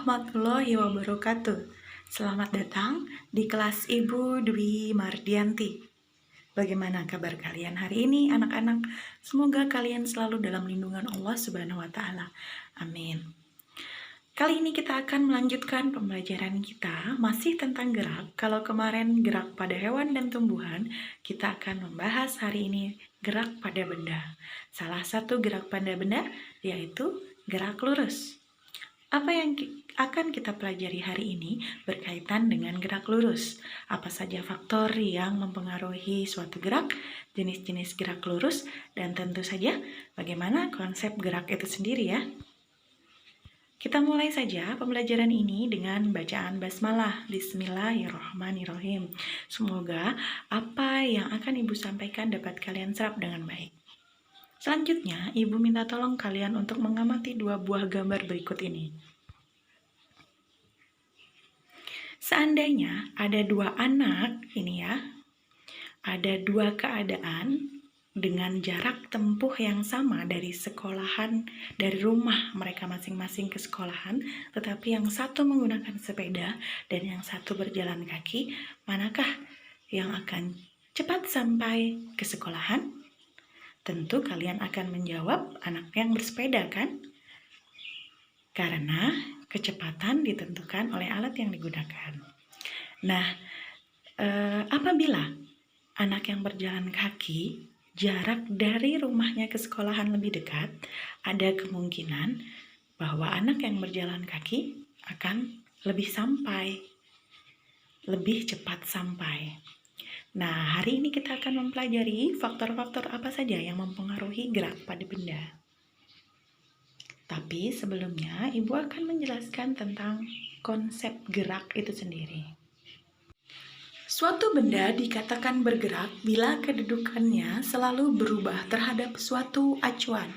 warahmatullahi wabarakatuh. Selamat datang di kelas Ibu Dwi Mardianti. Bagaimana kabar kalian hari ini anak-anak? Semoga kalian selalu dalam lindungan Allah Subhanahu wa taala. Amin. Kali ini kita akan melanjutkan pembelajaran kita masih tentang gerak. Kalau kemarin gerak pada hewan dan tumbuhan, kita akan membahas hari ini gerak pada benda. Salah satu gerak pada benda yaitu gerak lurus. Apa yang akan kita pelajari hari ini berkaitan dengan gerak lurus? Apa saja faktor yang mempengaruhi suatu gerak, jenis-jenis gerak lurus, dan tentu saja bagaimana konsep gerak itu sendiri ya. Kita mulai saja pembelajaran ini dengan bacaan basmalah. Bismillahirrahmanirrahim. Semoga apa yang akan Ibu sampaikan dapat kalian serap dengan baik. Selanjutnya, Ibu minta tolong kalian untuk mengamati dua buah gambar berikut ini. Seandainya ada dua anak, ini ya, ada dua keadaan dengan jarak tempuh yang sama dari sekolahan, dari rumah mereka masing-masing ke sekolahan, tetapi yang satu menggunakan sepeda dan yang satu berjalan kaki, manakah yang akan cepat sampai ke sekolahan? Tentu kalian akan menjawab anak yang bersepeda kan? Karena kecepatan ditentukan oleh alat yang digunakan. Nah, apabila anak yang berjalan kaki, jarak dari rumahnya ke sekolahan lebih dekat, ada kemungkinan bahwa anak yang berjalan kaki akan lebih cepat sampai. Nah, hari ini kita akan mempelajari faktor-faktor apa saja yang mempengaruhi gerak pada benda. Tapi sebelumnya, Ibu akan menjelaskan tentang konsep gerak itu sendiri. Suatu benda dikatakan bergerak bila kedudukannya selalu berubah terhadap suatu acuan.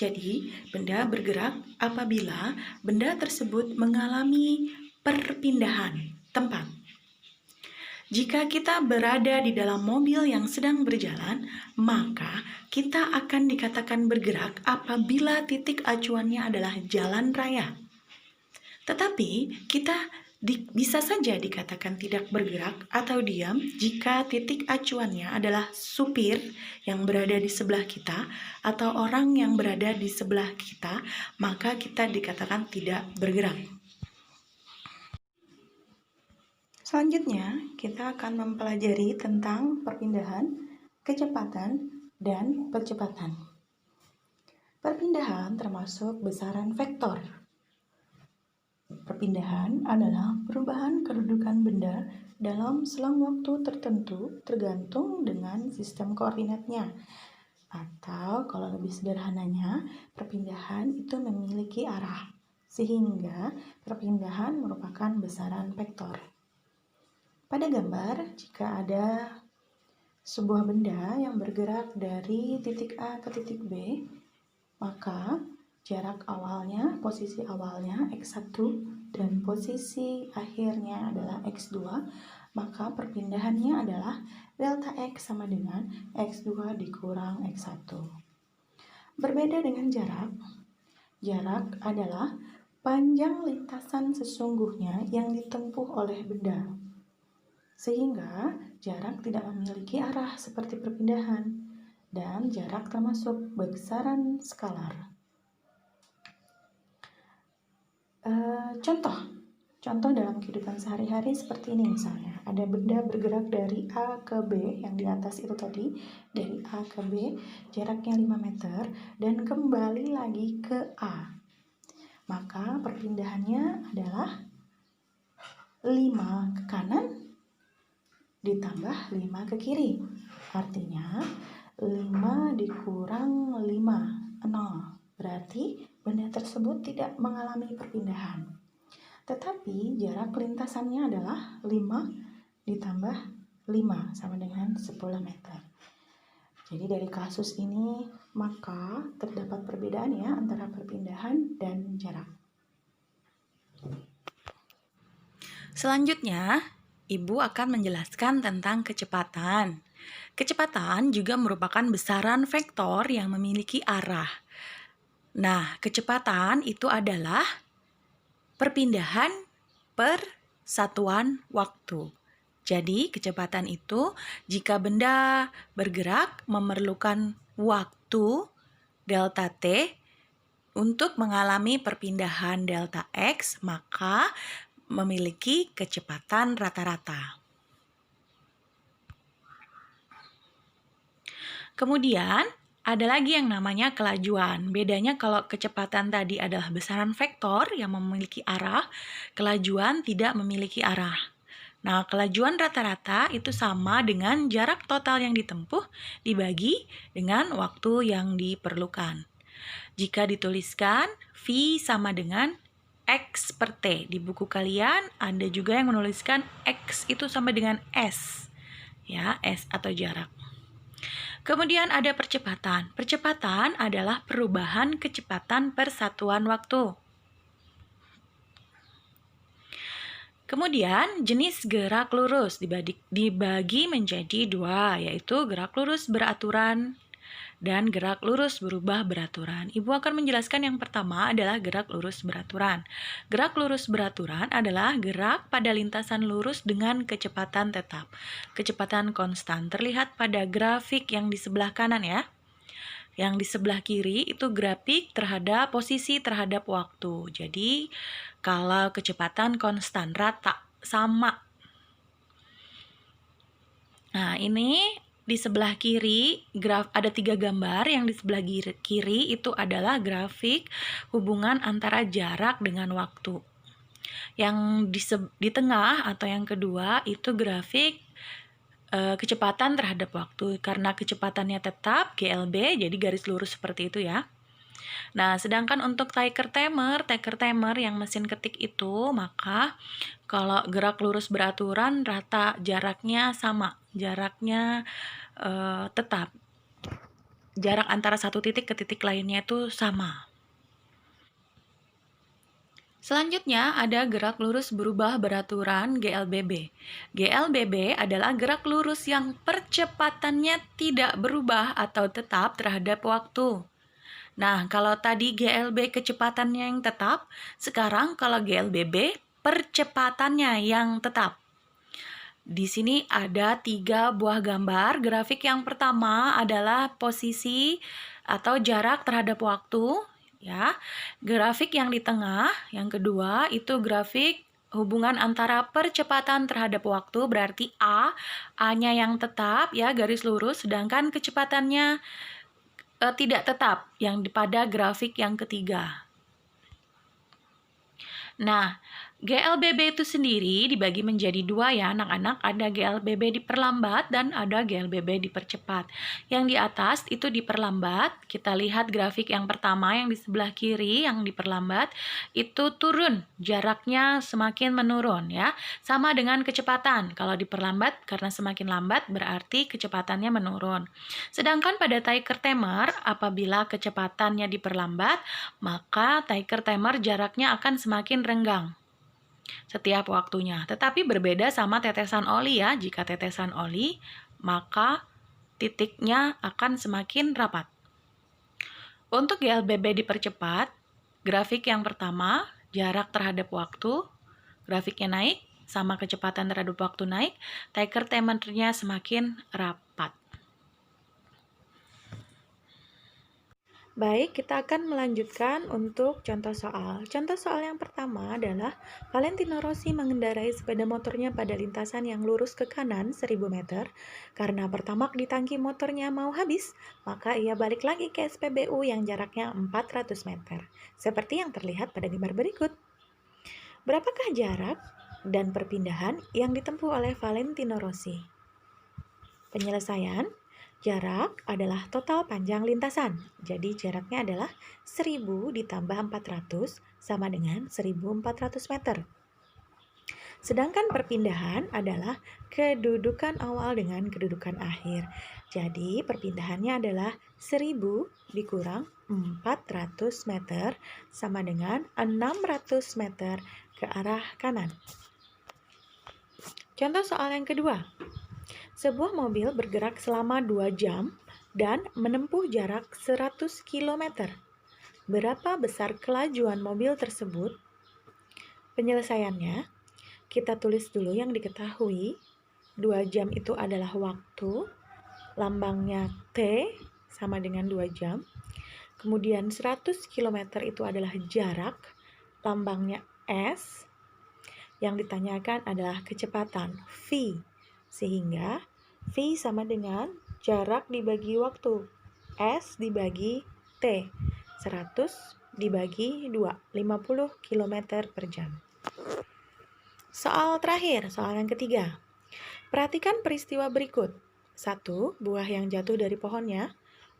Jadi, benda bergerak apabila benda tersebut mengalami perpindahan tempat. Jika kita berada di dalam mobil yang sedang berjalan, maka kita akan dikatakan bergerak apabila titik acuannya adalah jalan raya. Tetapi kita bisa saja dikatakan tidak bergerak atau diam jika titik acuannya adalah supir yang berada di sebelah kita atau orang yang berada di sebelah kita, maka kita dikatakan tidak bergerak. Selanjutnya, kita akan mempelajari tentang perpindahan, kecepatan, dan percepatan. Perpindahan termasuk besaran vektor. Perpindahan adalah perubahan kedudukan benda dalam selang waktu tertentu tergantung dengan sistem koordinatnya. Atau kalau lebih sederhananya, perpindahan itu memiliki arah, sehingga perpindahan merupakan besaran vektor. Pada gambar, jika ada sebuah benda yang bergerak dari titik A ke titik B, maka jarak awalnya, posisi awalnya X1 dan posisi akhirnya adalah X2, maka perpindahannya adalah delta X sama dengan X2 dikurang X1. Berbeda dengan jarak adalah panjang lintasan sesungguhnya yang ditempuh oleh benda. Sehingga jarak tidak memiliki arah seperti perpindahan, dan jarak termasuk besaran skalar. Contoh dalam kehidupan sehari-hari seperti ini misalnya, ada benda bergerak dari A ke B, yang di atas itu tadi, dari A ke B, jaraknya 5 meter, dan kembali lagi ke A. Maka perpindahannya adalah 5 ke kanan, ditambah 5 ke kiri. Artinya 5 dikurang 5, 0. Berarti benda tersebut tidak mengalami perpindahan. Tetapi jarak lintasannya adalah 5 ditambah 5 sama dengan 10 meter. Jadi dari kasus ini maka terdapat perbedaan ya antara perpindahan dan jarak. Selanjutnya, Ibu akan menjelaskan tentang kecepatan. Kecepatan juga merupakan besaran vektor yang memiliki arah. Nah, kecepatan itu adalah perpindahan per satuan waktu. Jadi, kecepatan itu jika benda bergerak memerlukan waktu delta T untuk mengalami perpindahan delta X, maka memiliki kecepatan rata-rata. Kemudian, ada lagi yang namanya kelajuan. Bedanya kalau kecepatan tadi adalah besaran vektor yang memiliki arah, kelajuan tidak memiliki arah. Nah, kelajuan rata-rata itu sama dengan jarak total yang ditempuh dibagi dengan waktu yang diperlukan. Jika dituliskan, V sama dengan X per T. Di buku kalian ada juga yang menuliskan X itu sama dengan S. Ya, S atau jarak. Kemudian ada percepatan. Percepatan adalah perubahan kecepatan per satuan waktu. Kemudian jenis gerak lurus dibagi menjadi dua, yaitu gerak lurus beraturan dan gerak lurus berubah beraturan. Ibu akan menjelaskan yang pertama adalah gerak lurus beraturan. Gerak lurus beraturan adalah gerak pada lintasan lurus dengan kecepatan tetap. Kecepatan konstan terlihat pada grafik yang di sebelah kanan ya. Yang di sebelah kiri itu grafik terhadap posisi terhadap waktu. Jadi kalau kecepatan konstan rata sama. Nah, ini di sebelah kiri ada 3 gambar. Yang di sebelah kiri itu adalah grafik hubungan antara jarak dengan waktu. Yang di tengah atau yang kedua itu grafik kecepatan terhadap waktu. Karena kecepatannya tetap GLB, jadi garis lurus seperti itu ya. Nah, sedangkan untuk tiker timer yang mesin ketik itu, maka kalau gerak lurus beraturan rata jaraknya sama, jaraknya tetap. Jarak antara satu titik ke titik lainnya itu sama. Selanjutnya ada gerak lurus berubah beraturan GLBB. GLBB adalah gerak lurus yang percepatannya tidak berubah atau tetap terhadap waktu. Nah, kalau tadi GLB kecepatannya yang tetap, sekarang kalau GLBB percepatannya yang tetap. Di sini ada 3 buah gambar. Grafik yang pertama adalah posisi atau jarak terhadap waktu. Ya, grafik yang di tengah, yang kedua itu grafik hubungan antara percepatan terhadap waktu, berarti A-nya yang tetap ya garis lurus, sedangkan kecepatannya tidak tetap yang pada grafik yang ketiga. Nah, GLBB itu sendiri dibagi menjadi 2 ya anak-anak, ada GLBB diperlambat dan ada GLBB dipercepat. Yang di atas itu diperlambat, kita lihat grafik yang pertama yang di sebelah kiri yang diperlambat, itu turun, jaraknya semakin menurun ya, sama dengan kecepatan. Kalau diperlambat karena semakin lambat berarti kecepatannya menurun. Sedangkan pada tiker timer, apabila kecepatannya diperlambat, maka tiker timer jaraknya akan semakin renggang setiap waktunya. Tetapi berbeda sama tetesan oli ya. Jika tetesan oli, maka titiknya akan semakin rapat. Untuk GLBB dipercepat, grafik yang pertama, jarak terhadap waktu, grafiknya naik, sama kecepatan terhadap waktu naik, tiker timernya semakin rapat. Baik, kita akan melanjutkan untuk contoh soal. Contoh soal yang pertama adalah Valentino Rossi mengendarai sepeda motornya pada lintasan yang lurus ke kanan 1000 meter. Karena pertamak di tangki motornya mau habis, maka ia balik lagi ke SPBU yang jaraknya 400 meter. Seperti yang terlihat pada gambar berikut. Berapakah jarak dan perpindahan yang ditempuh oleh Valentino Rossi? Penyelesaian. Jarak adalah total panjang lintasan. Jadi jaraknya adalah 1000 ditambah 400 sama dengan 1400 meter. Sedangkan perpindahan adalah kedudukan awal dengan kedudukan akhir. Jadi perpindahannya adalah 1000 dikurang 400 meter sama dengan 600 meter ke arah kanan. Contoh soal yang kedua. Sebuah mobil bergerak selama 2 jam dan menempuh jarak 100 km. Berapa besar kelajuan mobil tersebut? Penyelesaiannya, kita tulis dulu yang diketahui. 2 jam itu adalah waktu, lambangnya T sama dengan 2 jam. Kemudian 100 km itu adalah jarak, lambangnya S. Yang ditanyakan adalah kecepatan V, sehingga V sama dengan jarak dibagi waktu, S dibagi T, 100 dibagi 2, 50 km per jam. Soal terakhir, soal yang ketiga. Perhatikan peristiwa berikut. 1. Buah yang jatuh dari pohonnya.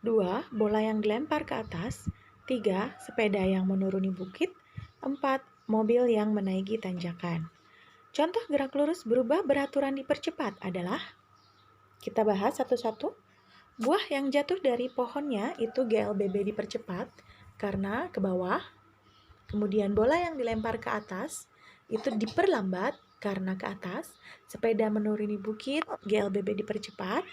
2. Bola yang dilempar ke atas. 3. Sepeda yang menuruni bukit. 4. Mobil yang menaiki tanjakan. Contoh gerak lurus berubah beraturan dipercepat adalah, kita bahas satu-satu. Buah yang jatuh dari pohonnya itu GLBB dipercepat karena ke bawah. Kemudian bola yang dilempar ke atas itu diperlambat karena ke atas. Sepeda menuruni bukit, GLBB dipercepat.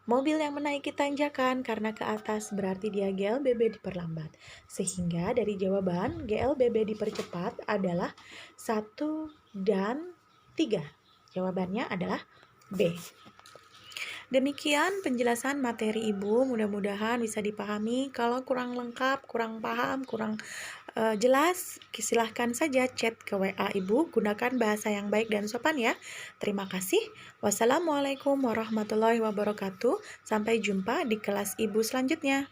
Mobil yang menaiki tanjakan karena ke atas berarti dia GLBB diperlambat. Sehingga dari jawaban GLBB dipercepat adalah 1 dan 3. Jawabannya adalah B. Demikian penjelasan materi Ibu, mudah-mudahan bisa dipahami. Kalau kurang lengkap, kurang paham, kurang jelas, silahkan saja chat ke WA Ibu. Gunakan bahasa yang baik dan sopan ya. Terima kasih. Wassalamualaikum warahmatullahi wabarakatuh. Sampai jumpa di kelas Ibu selanjutnya.